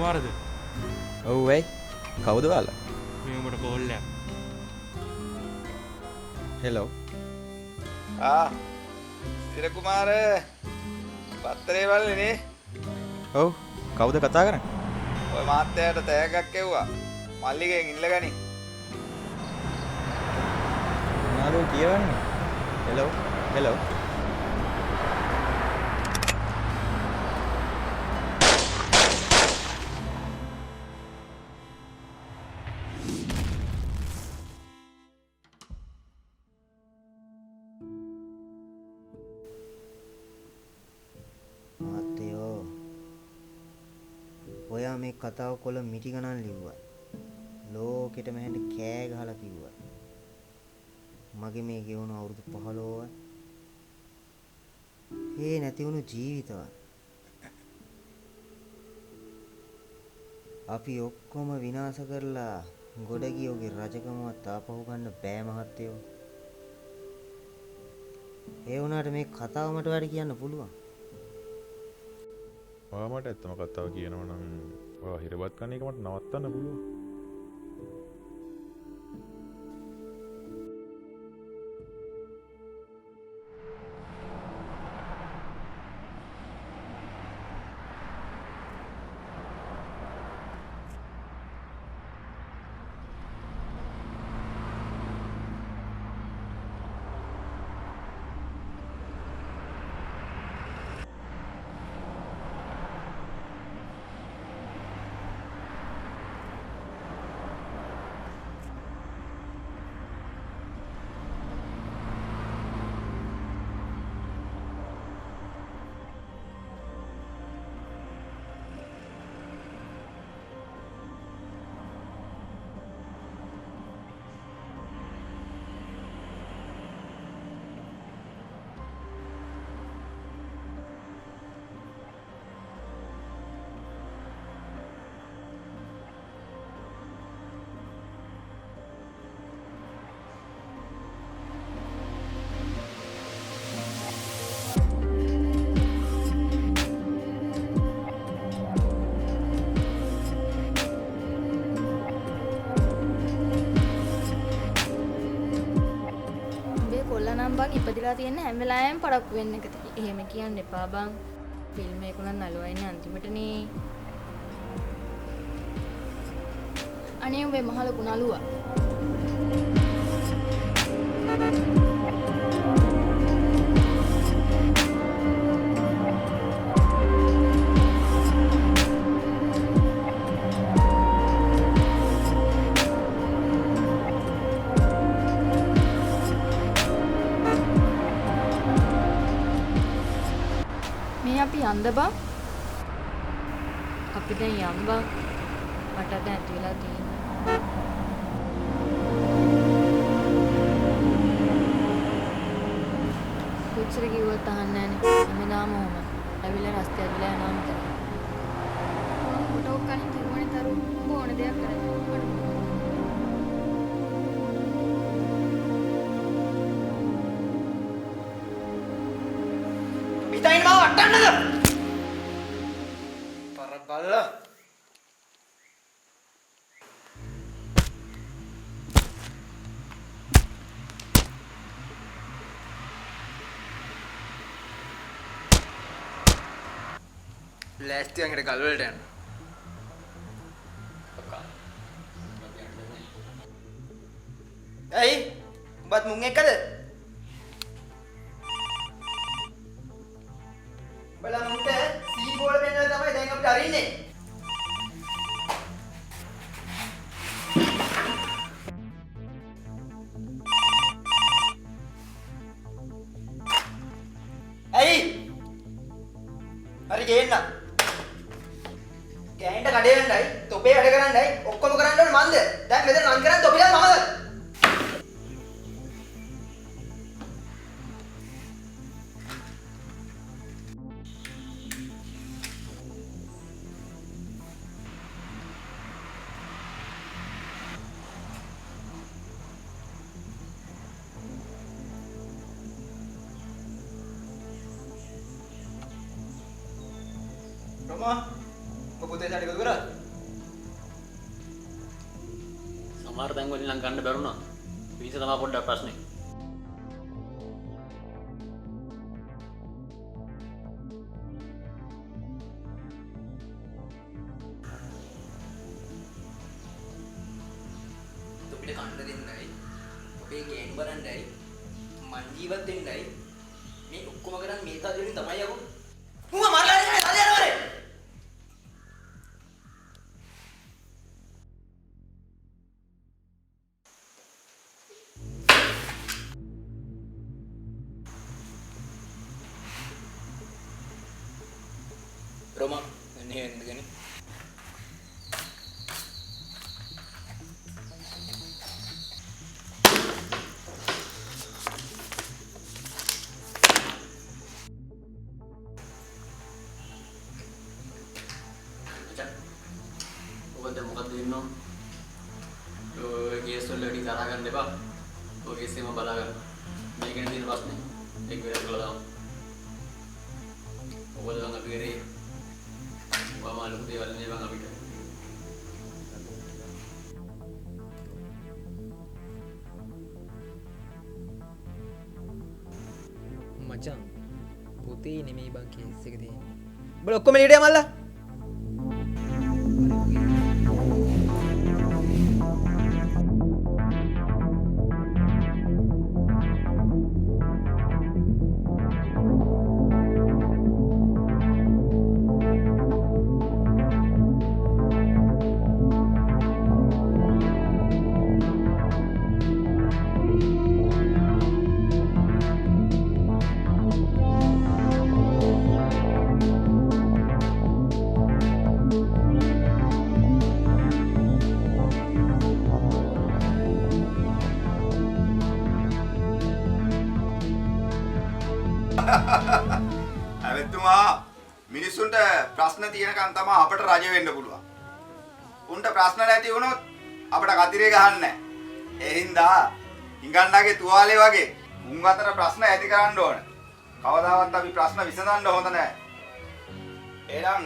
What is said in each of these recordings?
කුමාරද? ඔව් වෙයි. කවුද ඔයාලා? මේ උඹට කෝල් එකක්. හෙලෝ. සිර කුමාර පත්තරේ බලන්නේ නේ. ඔව්. කවුද කතා කරන්නේ? ඔය මාත්‍යාට තෑග්ගක් එව්වා. මල්ලිගෙන් ඉල්ලගනි. මොනවද කියවන්නේ? හෙලෝ. හෙලෝ. මාත්‍යෝ ඔයා මේ කතාව කොළ මිටි ගණන් ලිව්වා. ලෝකෙටම හැඳ කෑ ගහලා කිව්වා. මගේ මේ ගෙවුණු අවුරුදු 15වත් ඒ නැති වුණු ජීවිතවත් අපි ඔක්කොම විනාශ කරලා ගොඩ ගියෝගේ රජකමවත් ආපහු ගන්න බෑ මහත්තයෝ. ඒ වුණාට මේ කතාව මට ඔයාලට කියන්න පුළුවන්. ඔයා මට ඇත්තම කතාව කියනවා නම් ඔයා හිරවත් කන එක මට නවත්තන්න පුළුවන්. බං ඉපදිලා තියෙන හැම වෙලාවෙම පරක්කු වෙන්න එකද. එහෙම කියන්න එපා බං. ෆිල්ම් එක උනන් නළුවයිනේ අන්තිමටනේ. අනේ උඹේ මහ ලොකු නළුවා. අපි යන්න බං. අපි දැන් යම් බං. මට දැන් ඇති වෙලා තියෙනවා. කොච්චර කිව්වත් අහන්නේ නැහනේ. හැමදාම ඕම. ඇවිල්ලා රස්ತೆ ඇවිල්ලා යනවා මෙතන. ෆොටෝ කලින් කිව්වනේ තරු ඕන දෙයක් කරන්න. හිතයින් මාව අටන්නද? පරබල්ලා. ලෑස්ති අංගට ගල් වලට යන්න. ඇයි? උඹත් මුන් එක්කද? බලමුට සී බෝල පෙන්නලා තමයි දැන් අපිට අරින්නේ. ඇයි? හරි ගේන්න. ගෑනිට කඩේ යන්නයි, තොපේ වැඩ කරන්නයි, ඔක්කොම කරන්න ඕනේ මන්ද? දැන් මෙතන රන් කරන් තොපිලා මමද? Roma, kau putih tadi kau gerak? සමහර තැන් වලින් නම් ගන්න බැරුණා. වීසා තමයි පොඩ්ඩක් ප්‍රශ්නේ. අපිට කන්න දෙන්නයි ඔබේ ගේම් බලන්නයි මං ජීවත් වෙන්නයි මේ ඔක්කොම කරන්නේ මේ තාද වලින් තමයි යකෝ උඹ මරලා ඉන්නේ තලිය යනවනේ රෝමා එන්නේ එන්නේ මොකද වෙන්නෝ ඔය කේස් වල වැඩි තරහ ගන්න එපා ඔය කේස් එකම බලා ගන්න මේක නේ තියෙන ප්‍රශ්නේ ඒක වෙලා කළා දාමු ඔයගොල්ලෝ නම් අපි කරේ ඔයාම ලොකු දේවල් නේ බං අපිට මචං පොතේ නෙමෙයි බං කේස් එක තියෙන්නේ. උඹලා ඔක්කොම එළියට යමල්ලා ඇමෙතුමා මිනිස්සුන්ට ප්‍රශ්න තියෙනකන් තමයි අපට රජ වෙන්න පුළුවන්. උන්ට ප්‍රශ්න නැති වුණොත් අපට කතිරේ ගහන්නේ නැහැ. ඒ හින්දා හිඟන්නගේ තුවාලේ වගේ උන් අතර ප්‍රශ්න ඇති කරන්න ඕන. කවදාවත් අපි ප්‍රශ්න විසඳන්න හොඳ නැහැ. එහෙනම්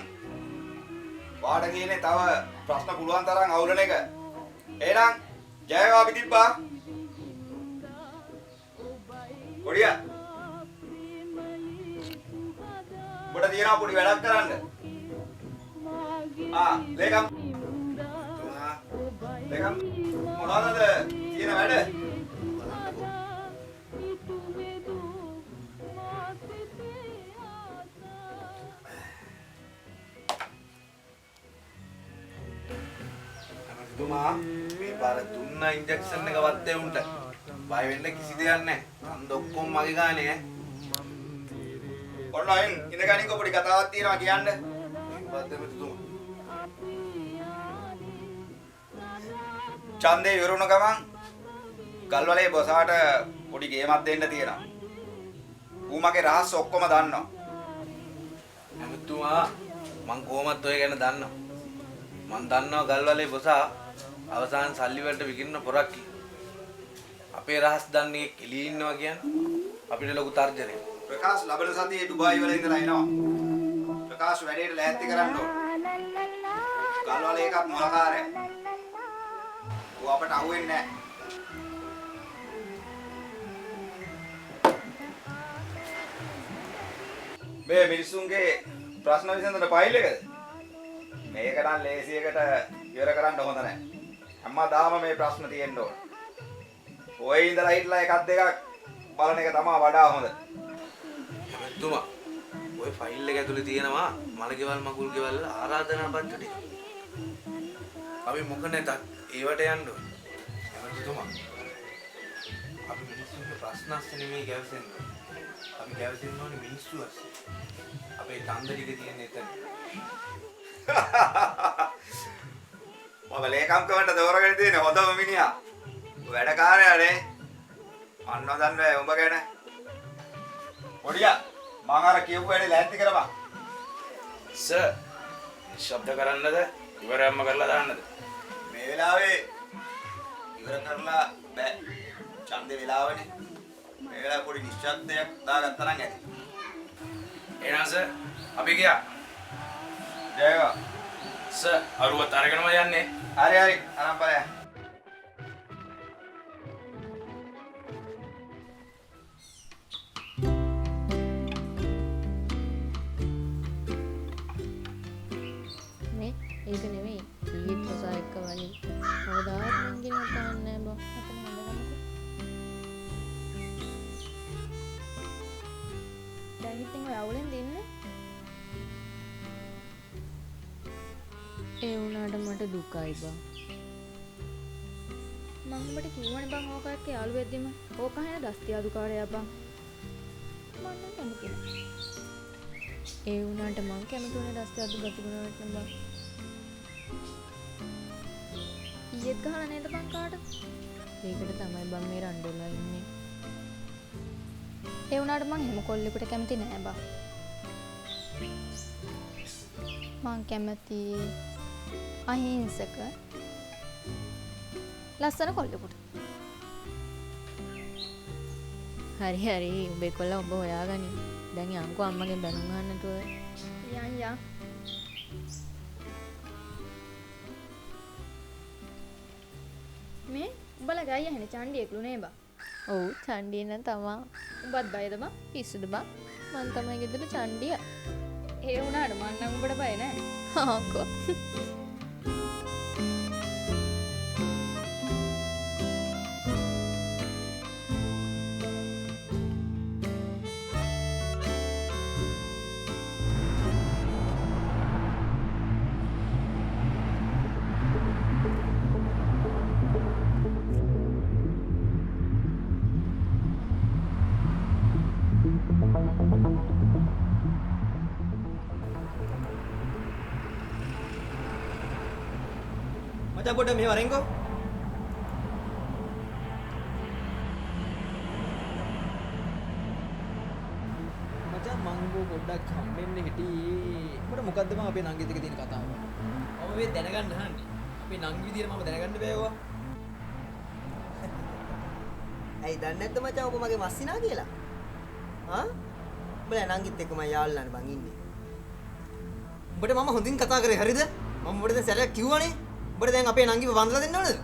වාඩ කියන්නේ තව ප්‍රශ්න පුළුවන් තරම් අවුලන එක. එහෙනම් ජය වේවා පිටිප්පා. කොඩියා උඹට තියෙනවා පොඩි වැඩක් කරන්න. ලේකම්. ලේකම් මොනවද තියෙන වැඩ? අමතුමා මේ පාර දුන්න ඉන්ජෙක්ෂන් එක වත්තේ උන්ට. බය වෙන්න කිසි දෙයක් නැහැ. අන්ද ඔක්කොම මගේ ගානේ ඈ. ඔන්න අයින් ඉඳගනින් පොඩි කතාවක් තියෙනවා කියන්න. මොකද්ද මෙතුමා? ඡන්දේ ඉවරුණ ගමන් ගල්වලේ බොසාට පොඩි ගේමක් දෙන්න තියෙනවා. ඌ මගේ රහස් ඔක්කොම දන්නවා. අමතුමා මං කොහොමද ඔය ගැන දන්නවා. මං දන්නවා ගල්වලේ බොසා අවසාන සල්ලි වලට විකින්න පොරක් අපේ රහස් දන්නේ කෙලී ඉන්නවා කියන්නේ අපිට ලොකු තර්ජනයක්. ප්‍රකාශ ලබන සතියේ ඩුබායි වල ඉඳලා එනවා. ප්‍රකාශ වැඩේට ලෑස්ති කරන්න ඕන. ගල්වල එකක් මොලකාරය. ඌ අපට අහුවෙන්නේ නැහැ. මේ මිනිස්සුන්ගේ ප්‍රශ්න විසඳන ෆයිල් එකද? මේක නම් ලේසියකට ඉවර කරන්න හොඳ නැහැ. හැමදාම මේ ප්‍රශ්න තියෙන්න ඕන. ඔය ඉඳලා හිටලා එකක් දෙකක් බලන එක තමයි වඩා හොඳ. අමතුමා ඔය ෆයිල් එක ඇතුලේ තියෙනවා මලකෙවල් මගුල් ගෙවල් ආරාධනා පත්‍ර ටික. අපි මොක නැතත් ඒවට යන්න ඕනේ. අමතුමා අපි මිනිස්සුන්ගේ ප්‍රශ්න අස්සේ නෙමෙයි ගැවසෙන්නේ. අපි ගැවසෙන්න ඕනේ මිනිස්සු අස්සේ. අපේ තන්ද ටික තියෙන එතන. මම ලේකම්කමට දෝරගෙන තියෙන හොඳම මිනිහා. වැඩකාරයානේ. අන්න දන්නේ උඹ ගැන. පොඩියා මම අර කියපු වැඩේ ලෑස්ති කරපන්. සර් ශබ්ද කරන්නද ඉවරයක්ම කරලා දාන්නද? මේ වෙලාවේ ඉවර කරලා බෑ. ඡන්දේ වෙලාවනේ. මේ වෙලාවේ පොඩි නිශ්ශබ්දයක් දාගත්තා නම් ඇති. එහෙනම් සර් අපි ගියා. ජයවා. සර් අරුවත් අරගෙනම යන්නේ. හරි හරි අරන් බලයන්. දැන් ඉතින් ඔය අවුලෙන් දින්නේ. ඒ වුණාට මට දුකයි බං. මම උඹට කිව්වනේ බං ඕක එක්ක යාළු වෙද්දිම ඕක හැන දස්තියාදු කාරයා බං. මම නම් කැමති නෑ. ඒ වුණාට මං කැමති උනේ දස්තියාදු ගතිගුණාවට නම් බං. ඊයේත් ගහලා නේද බං කාට? ඒකට තමයි බං මේ රණ්ඩුලා ඉන්නේ. ඒ වුණාට මං හැම කොල්ලෙකුට කැමති නෑ බං. මං කැමති අහිංසක ලස්සන කොල්ලෙකුට. හරි හරි උඹේ කොල්ල ඔබ හොයාගනි. දැන් යන්කෝ අම්මගෙන් බැනුම් අහන්නට ඔය. යන්. මේ උඹලා ගාය යහනේ චණ්ඩියෙක්ලු නේ බා. ඔව් චණ්ඩිය නම් තමා. උඹත් බයද බා? පිස්සුද බා? මං තමයි ගෙදර චණ්ඩිය. ඒ වුණාට මං නම් උඹට බය නෑ. ආකෝ. මචං පොඩ්ඩක් මෙහෙ වරෙන්කෝ. මචං මංගෝ පොඩ්ඩක් හම්බෙන්න හිටියේ. උඹට මොකද්ද මම අපේ නංගිත් එක්ක තියෙන කතාව? මම මේ දැනගන්න අහන්නේ. අපේ නංගි විදියට මම දැනගන්න බෑවා. ඇයි දන්නේ නැද්ද මචං ඔබ මගේ මස්සිනා කියලා? ආ? උඹලා නංගිත් එක්ක මම යාළුලානේ බං ඉන්නේ. උඹට මම හොඳින් කතා කරේ හරිද? මම උඹට දැන් සැරයක් කිව්වනේ. උඹට දැන් අපේ නංගිව වන්දලා දෙන්න ඕනද?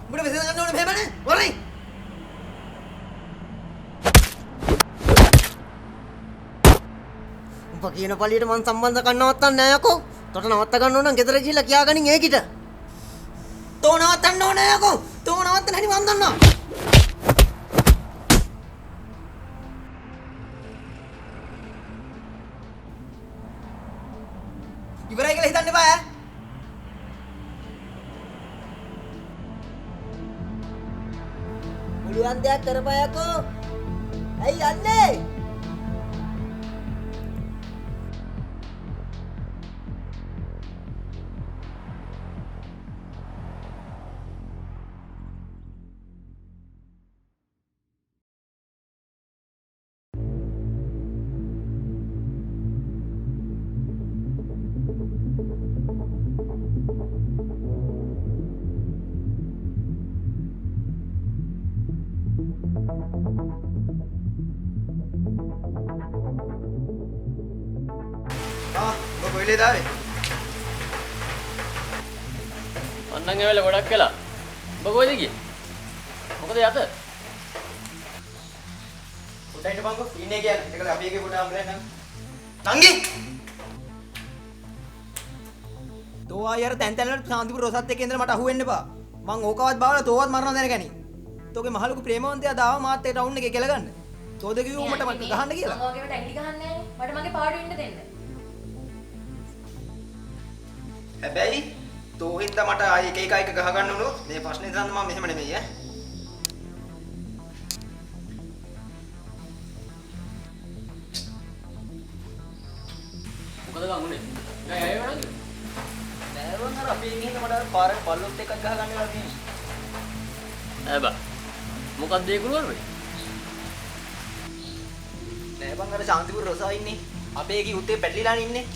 උඹට මෙතන ගන්න ඕනේ මෙහෙමනේ. වරයි. උඹ කියන පළියට මං සම්බන්ධ කරන්නවත්තන් නෑ යකෝ. තොට නවත්ත ගන්න ඕන නම් ගෙදර ගිහිල්ලා කියාගනින් ඒකිට. තෝ නවත්තන්න ඕනේ යකෝ. තෝ නවත්තන්න හැටි මං දන්නවා. ඉවරයි කියලා හිතන්න එපා ඈ. පුළුවන් දෙයක් කරපයකෝ. ඇයි යන්නේ? ඔබ කොයිලේ දාවේ? මන්නම් ඒ වෙලාව ගොඩක් කළා. ඔබ කොහෙද ගියේ? මොකද යත? උඩ හිටපන්කෝ. ඉන්නේ කියන්නේ. ඒකල අපි එකේ කොට හම්බෙන්නේ නම්. නංගි! තෝ ආයෙර තැන් තැන් වල ශාන්තිපුර රොසත් එක්ක ඉඳලා මට අහුවෙන්න එපා. මං ඕකවත් බාවලා තෝවත් මරනවා දැනගනි. තෝගේ මහලුකු ප්‍රේමවන්තයා දාව මාත් ඒ රවුන්ඩ් එකේ කෙල ගන්න. තෝද කිව්ව උඹට මට ගහන්න කියලා. මම වගේම ටැංගි ගහන්නේ නැහැ. මට මගේ පාඩු ඉන්න දෙන්න. හැබැයි තෝ හින්දා මට ආයේ එක එක ගහ ගන්න උනොත් මේ ප්‍රශ්නේ දාන්න මම මෙහෙම නෙමෙයි ඈ. මොකද ගමුනේ? නෑ ඇයි වරන්ද? නෑවන් අර අපි ඉන්නේ මට පාරේ පල්ලොත් එකක් ගහ ගන්න වෙලා තියෙනවා. ඈ බා. මොකක්ද ඒ කුරුවරේ? නෑ බං අර ශාන්තිපුර රොසා ඉන්නේ. අපේ එකේ උත්තේ පැටලිලා ඉන්නේ.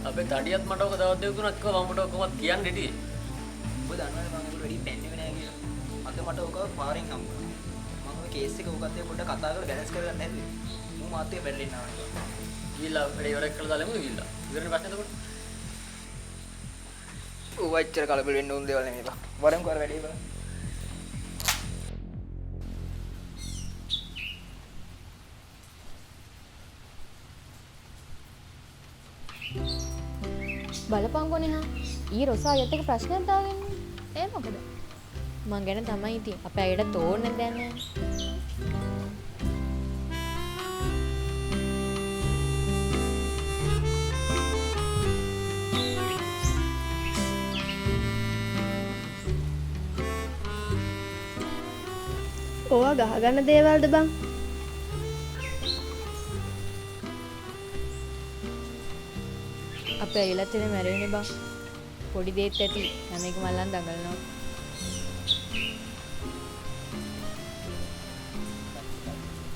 අපේ තඩියත් මට ඔක දවස් දෙකක් තුනක් කිව්වා මම මට ඔක්කොමත් කියන්න හිටියේ. ඔබ දන්නවනේ මම ඔකට වැඩි පැන්නේ නෑ කියලා. අද මට ඔක පාරෙන් හම්බුණා. මම ඔය කේස් එක ඔකත් එක්ක පොඩ්ඩක් කතා කරලා බැලන්ස් කරගන්න හැදුවේ. මම මාත් එක්ක පැටලෙන්න ආවා. ගිහිල්ලා වැඩේ ඉවර කරලා දාලමු ගිහිල්ලා. ඉවරනේ ප්‍රශ්නේ එතකොට. ඌ වච්චර කලබල වෙන්න උන් දේවල් නෙමෙයි බං. වරෙන් කර වැඩේ බලන්න. බලපංගෝනේ හා ඊ රොසා අයත් එක ප්‍රශ්නයක් දාගෙන ඒ මොකද මං ගැන තමයි ඉතින් අපේ අයට තෝරන්නේ දැන් නෑ ඕවා ගහගන්න දේවල්ද බං අපේ අයලත් එනේ මැරෙන්නේ බං පොඩි දෙයක් ඇති හැම එක මල්ලන් දඟලනවා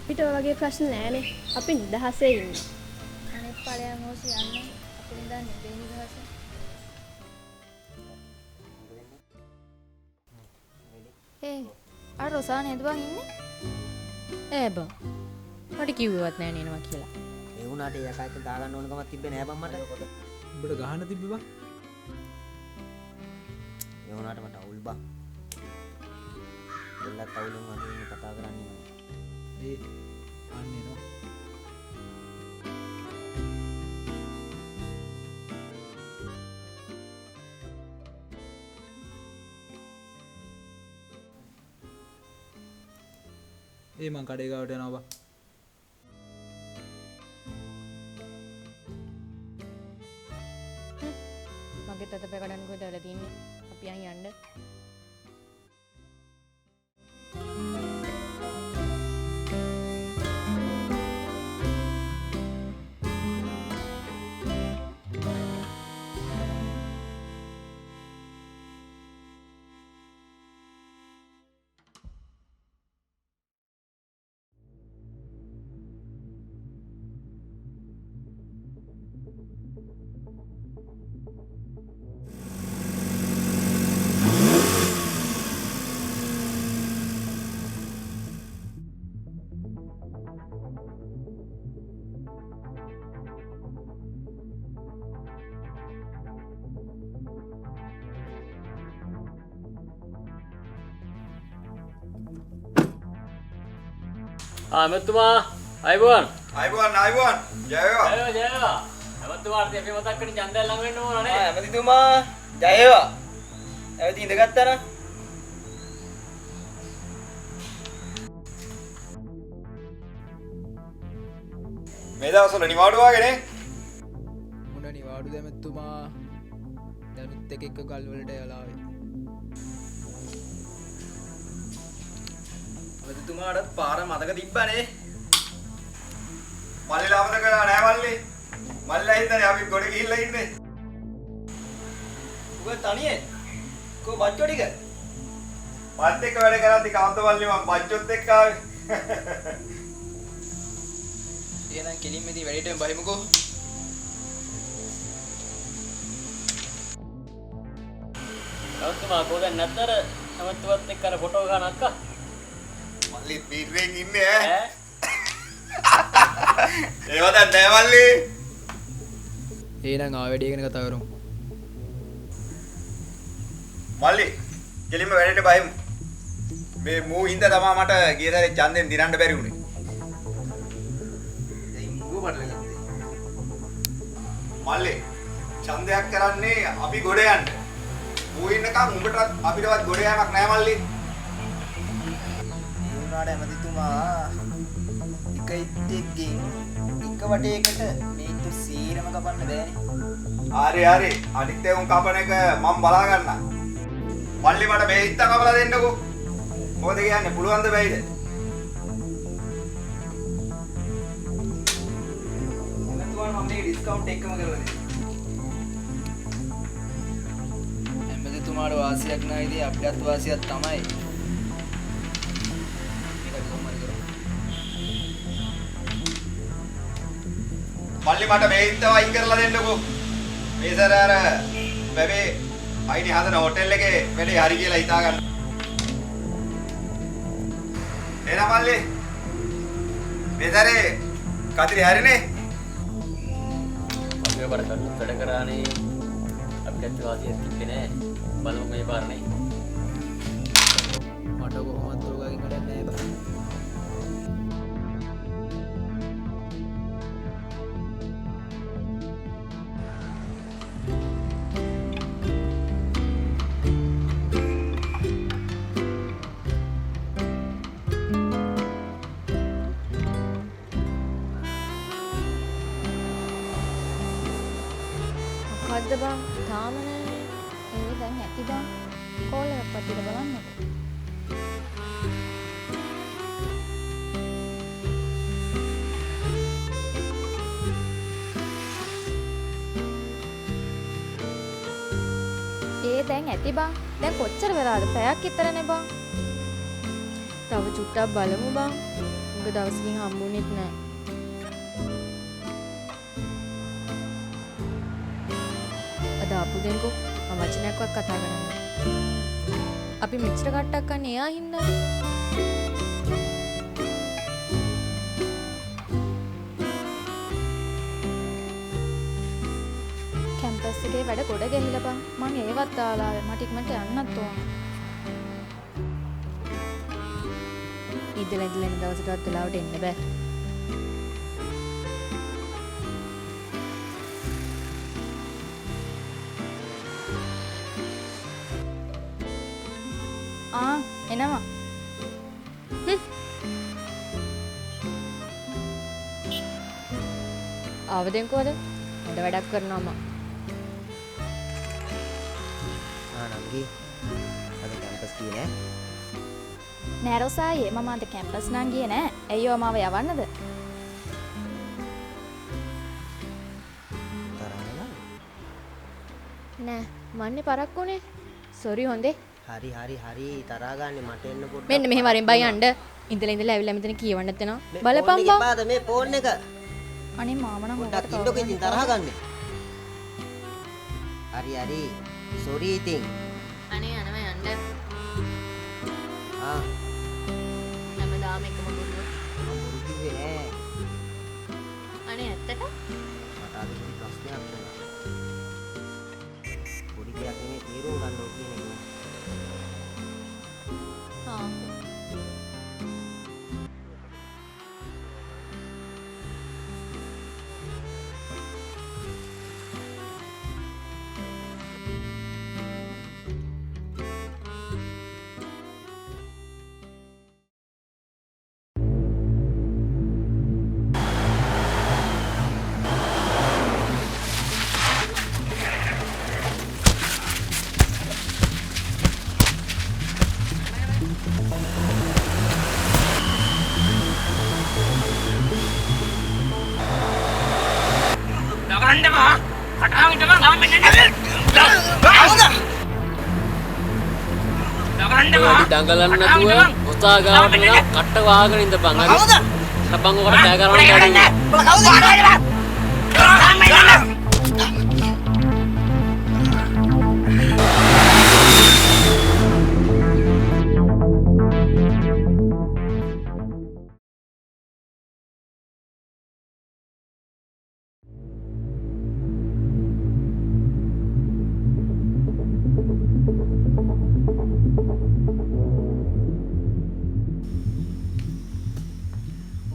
අපිට ඔය වගේ ප්‍රශ්න නෑනේ අපි නිදහසේ ඉන්නේ අනිත් ඵලයන් ඕසි යන්නේ අපිට දැන් නෙදේ නිදහස ඒ අර රොසා නේද බං ඉන්නේ ඒ බං මට කිව්වවත් නෑ නේනවා කියලා ඒ වුණාට යකා එක දාගන්න ඕන කමක් තිබ්බේ නෑ බං මට. උඹට ගහන්න තිබ්බේ බං. ඒ වුණාට මට අවුල් බං. දෙල්ලත් අවුලෙන් වගේ කතා කරන්නේ. ඒ අන්නේ නෝ. ඒ මං කඩේ ගාවට යනවා බං. මගේ තත පැකඩන් කොහෙද වෙලා තින්නේ අපි යන්න මෙතුමා අයිබෝන් අයිබෝන් ජය වේවා. ජය වේවා. මෙතුමාට අපි මතක් කරගෙන ඡන්දය ළඟ වෙන්න ඕන නේ. ඇමතිතුමා ජය වේවා. ඇවිත් ඉඳගත්තා නම් මේ දවස්වල නිවාඩු වාගේනේ. මොන නිවාඩුද ඇමතිතුමා දැනුත් එක ගල් වලට යලා ආවේ. ඇමතිතුමාටත් පාර මතක තිබ්බනේ. මල්ලිලා මතක නෑ මල්ලි. මල්ලිලා හින්දානේ අපි ගොඩ ගිහිල්ලා ඉන්නේ. උග තනියෙන් කො බච්චෝ ටික මත් එක්ක වැඩ කරද්දි කවුද මල්ලි මම බච්චොත් එක්ක ආවේ. එහෙනම් කෙලින්ම ඉතින් වැඩේටම බහිමුකෝ. මෙතුමා කොහෙද නැත්තර මෙතුවත් එක්ක අර ෆොටෝ ගන්න අක්කා. මල්ලි බීරෙන් ඉන්නේ ඈ. ඒව දැන් නෑ මල්ලි. එහෙනම් ආ වැඩේ ගැන කතා කරමු. මල්ලි කෙලින්ම වැඩේට බහිමු. මේ මූ හින්දා තමයි මට ගිය සැරේ ඡන්දෙන් දිනන්න බැරි වුණේ. මල්ලි ඡන්දයක් කරන්නේ අපි ගොඩ යන්න. ඌ ඉන්නකම් උඹටවත් අපිටවත් ගොඩ යamak නෑ මල්ලි. උනාට ඇමතිතුමා එක ඉත්තෙක්ගෙන් එක වටයකට මේතු සීරම කපන්න බෑනේ. හරි අනිත් ඒවා කපන එක මම බලා ගන්නම්. මල්ලි මට මේ හිත කපලා දෙන්නකෝ. මොකද කියන්නේ පුළුවන්ද බැයිද? ඇමතිතුමාට මම මේ ඩිස්කවුන්ට් එකම කරලා දෙන්න. ඇමතිතුමාට වාසියක් නැහැ ඉතින් අපිටත් වාසියක් තමයි. මල්ලි මට මේ හිත වයින් කරලා දෙන්නකෝ. මේ සර අර බබේ අයිනි හදන හොටෙල් එකේ වැඩේ හරි කියලා හිතා ගන්න. එන මල්ලි මේ සරේ කතිරි හරිනේ. අපි බර කරලා වැඩ කරානේ අපිට වාසියක් තිබ්බේ නෑ. බලමු මේ පාර නේ. මට කොහොමද ඔයගාගෙන් වැඩක් නෑ බං. මොකද්ද බං? තාම නෑනේ. ඒ දැන් ඇති බං. කෝල් එකක් පස්සේ බලන්නකෝ. ඒ දැන් ඇති බං. දැන් කොච්චර වෙලාද? පැයක් විතරනේ බං. තව චුට්ටක් බලමු බං. උඟ දවසකින් හම්බුනේත් නෑ. අද ආපු දෙන්කෝ මම වචනයක්වත් කතා කරන්නේ. අපි මෙච්චර කට්ටක් කන්නේ එයා හින්දානේ. කැම්පස් එකේ වැඩ ගොඩ ගෙනිලා බං. මං ඒවත් දාලා ආවේ. මට ඉක්මනට යන්නත් ඕන. ඉඳලා දවසටවත් වෙලාවට එන්න බෑ. එනවා. ආවදෙන්කෝද? හොඳ වැඩක් කරනවා මම. නංගි අද කැම්පස් ගියේ නෑ? නෑ රොසායේ මම අද කැම්පස් නම් ගියේ නෑ. ඇයි ඔය මාව යවන්නද? නෑ මන්නේ පරක්කුනේ. සෝරි හොඳේ. හරි තරහා ගන්න මට එන්න පොඩ්ඩක්. මෙන්න මෙහෙම වරින් බයි යන්න. ඉඳලා ඇවිල්ලා මෙතන කියවන්නත් වෙනවා. බලපන් බං. එපාද මේ ෆෝන් එක. අනේ මාම නම් පොඩ්ඩක් ඉන්නකෝ ඉතින් තරහා ගන්න. හරි සෝරි ඉතින්. අනේ යනවා යන්න. හැමදාම එකම බොරුව. මම බොරු කිව්වේ නෑ. අනේ ඇත්තට? මට අද කිසි ප්‍රශ්නයක් නෑ. පොඩි දෙයක් නෙමෙයි තීරුම් ගන්න ඕක කියන එක. දඟලන්න නැතුව ඔස්තා ගාවට වෙලා කට්ට වහගෙන ඉඳපන් හරි. ලබන් ඔකට කෑ කරන්න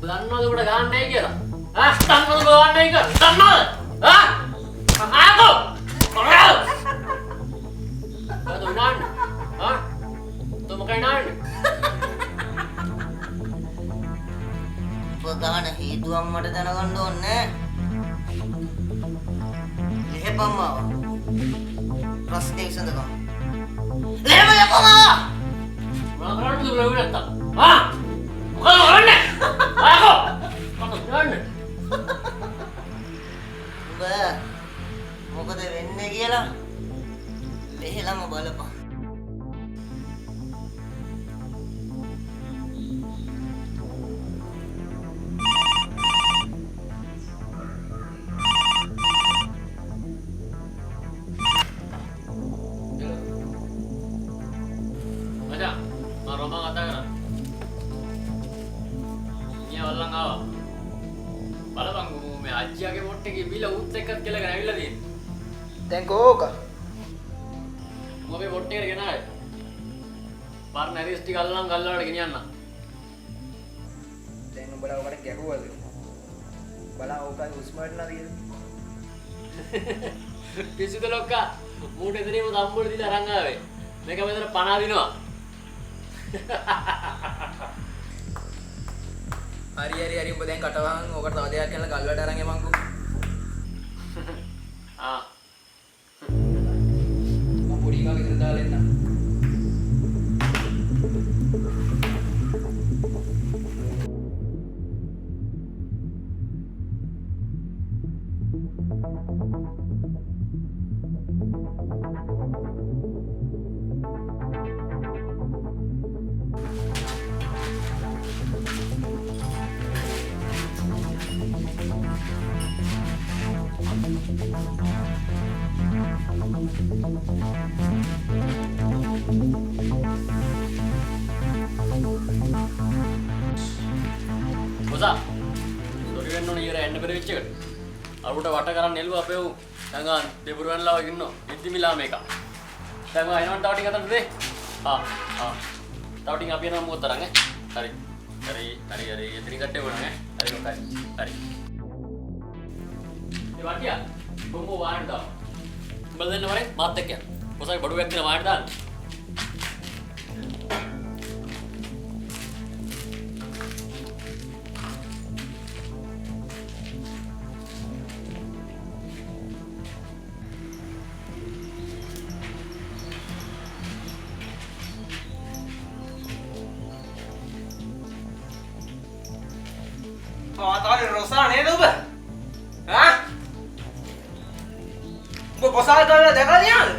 දන්නවද උඩ ගන්නයි කියලා? දන්නවද ගන්නයි කියලා? දන්නවද? ආකෝ! අද උනාන්න. මොකයි නාන්නේ? ගහන හේතුවක් මට දැනගන්න ඕනේ. ලෙහෙපම්ම ප්‍රශ්නේ විසඳගමු. ලෙහෙපම්ම මොනවා කරන්නද උඹ නැත්තම්? මොකද කරන්නේ? ආකෝ! මොකද කරන්නේ? මොකද වෙන්නේ කියලා ලෙහෙලම බලපන්. අජ්ජියාගේ මොට් එකේ බිල උත් එක්කත් කියලා ගනවිලා තියෙන්නේ. දැන් කෝක? මොකේ මොට් එකට ගෙනාවේ? පරණ ඇරිස් ටික අල්ලනම් ගල්වලට ගෙනියන්න. දැන් උඹලා ඔකට ගැහුවද? බලා ඕකයි උස්මර්ට් නරියද? පිසුද ලොක්කා මූට එතනම තම්බුල දීලා අරන් ආවේ. මේක මෙතන පණ අදිනවා. හරි උඹ දැන් කටවහන් ඕකට තව දෙයක් කරලා ගල්වට අරන් එමන්කෝ. මොසා සොරි වෙන්න ඕනේ ඊර එන්න බැරි වෙච්ච එකට. අරුට වට කරන් නෙළුව අපේ උ දැන් දෙබුරු වෙනලා වගේ ඉන්නෝ. ඉද්දිමිලා මේක. දැන් ආ එනවන් තව ටික අතට දෙ. තව ටික අපි යනවා මොකද තරං ඈ. හරි. එතනින් කට්ටේ වුණා ඈ. හරි. ඒ වාටියා බොම්බ වාහන දාන්න. උඹ දෙන්න වරේ මාත් එක්ක යන්න. මොසාගේ බඩුවක් දෙන වාහන දාන්න. මාතාවේ රොසා නේද ඔබ? ඈ? ඔබ පොසාල් කරලා දැකලා තියනද?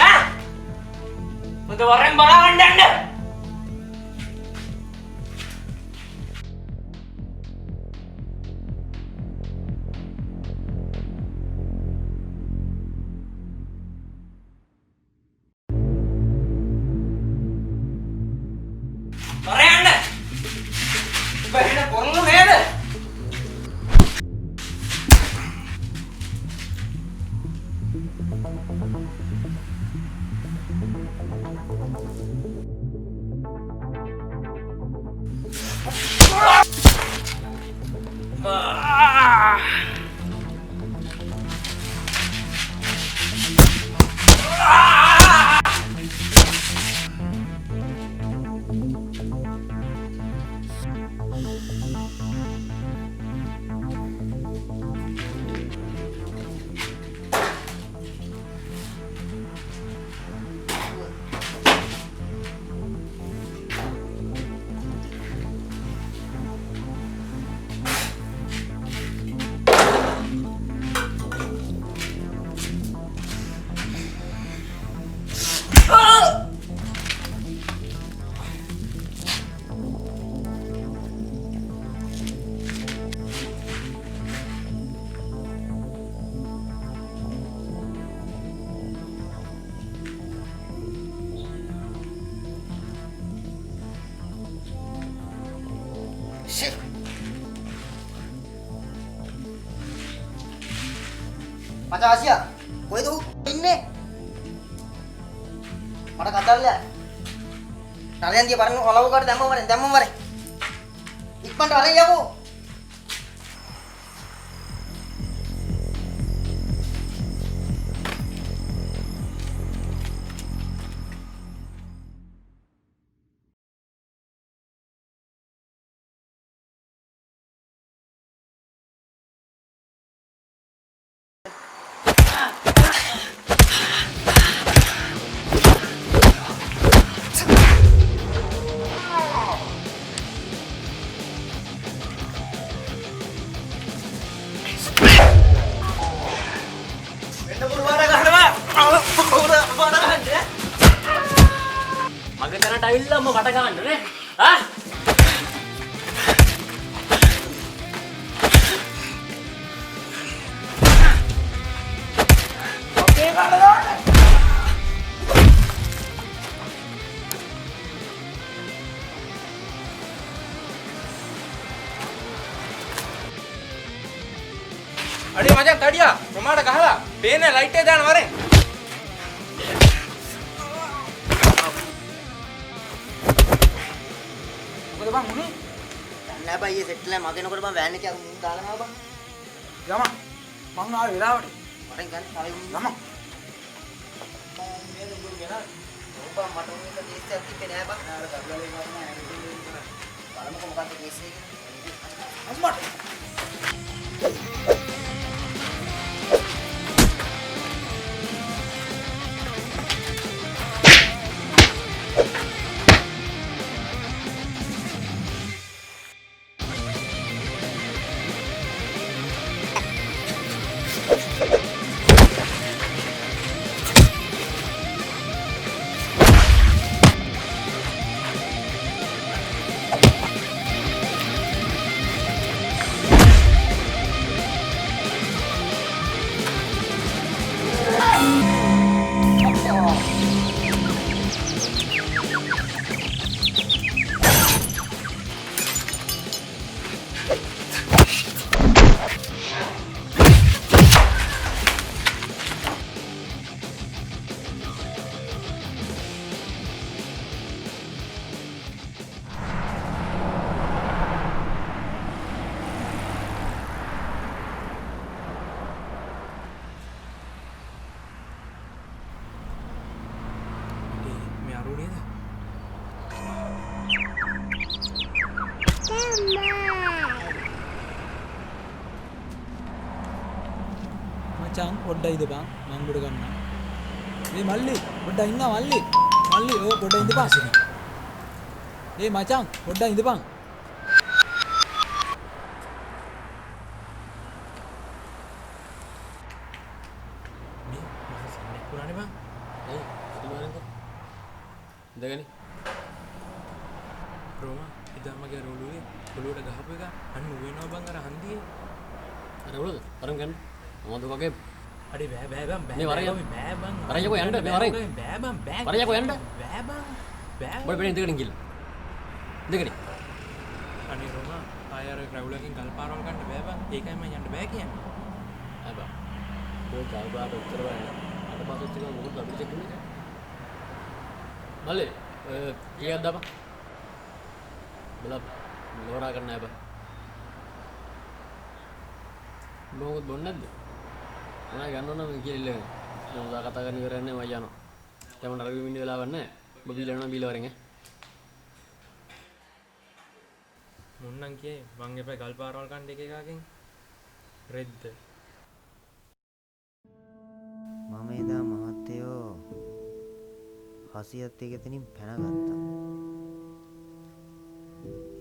ඈ? ඔබ වරෙන් බලාගන්න යන්න. මචං ආසියා කොහෙද උ ඉන්නේ? මට කතාවල්ලා. නරයන් දිය බලන්න ඔලව කට දැම්මම වරේ. ඉක්මනට වරේ යකෝ. මගේ තැනට ඇවිල්ලා ඔම කට ගන්න නේ. ආ? ඔකේ බලන්න. අඩේ මචං තඩියා ප්‍රමාණ ගහලා පේන්නේ ලයිට් එක දාන්න වරෙන්. මොකද බං උනේ? නෑ බයි ඒ සෙට් එක මගෙනකොට බං වෑන් එකේ මුන් දාලා ආවා බං. ගම මං ආවේ වෙලාවට. වරෙන් ගන්න තව ගම. මේ දුරු ගෙනා. ඔබ මට උනේ දේශයක් තිබ්බේ නෑ බං. නාල කබලේ වන්න බලමුකෝ මොකක්ද කේස් එක. අස්මත්. අරු නේද? මචං පොඩ්ඩයි ඉඳපන් මං උඩ ගන්න. මේ මල්ලි පොඩ්ඩක් ඉන්න මල්ලි. මල්ලි ඔය පොඩ්ඩක් ඉඳපන්. ඒ මචං පොඩ්ඩක් ඉඳපන්. මේ මම සම්මත පුරානේ බං. ඇයි ඉතිමාරෙන්ද ඉඳගනි රෝමා ඉතින් මගේ රෝලුවේ පොළොවට ගහපු එක අන්න වෙනවා බං අර හන්දියේ. අර උලද අරන් ගන්න මොකද වගේ අඩේ බෑ බෑ බං බෑ මේ වරේ බෑ බං වරේ යකෝ යන්න මේ වරේ බෑ බං බෑ වරේ යකෝ යන්න බෑ බං බෑ බඩ බඩ ඉඳගෙන ගිල්ල ඉඳගෙන අනේ රෝමා ආය අර ක්‍රවුලකින් ගල් පාරවල් ගන්න බෑ බං ඒකයි මම යන්න බෑ කියන්නේ. ආ බා ඔය ගල්බාට උත්තර වань අර පාසෙත් එක මොකද අපිට චෙක් කරන්නේ මල්ලේ කීයක් දාපන් බල ලෝරා ගන්න නෑ බා මොකද බොන්නේ නැද්ද මොනවා ගන්න ඕන මම කියලා ඉල්ලගෙන මම උදා කතා කරන්න ඉවර වෙන්නේ මම යනවා දැන් මට අර විමින් වෙලාවක් නැහැ ඔබ බීලා යනවා බීලා වරෙන් මුන්නම් කියේ මං එපා ගල් පාරවල් ගන්න එක එකකින් රෙද්ද මම එදා මහත්තයෝ හසියත් එක එතනින් පැනගත්තා.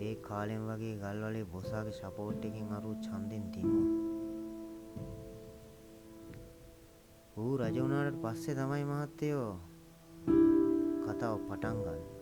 ඒ කාලෙන් වගේ ගල්වලේ බොසාගේ සපෝට් එකෙන් අරු ඡන්දෙන් දිනුවා. ඌ රජ වුණාට පස්සේ තමයි මහත්තයෝ කතාව පටන් ගන්නේ.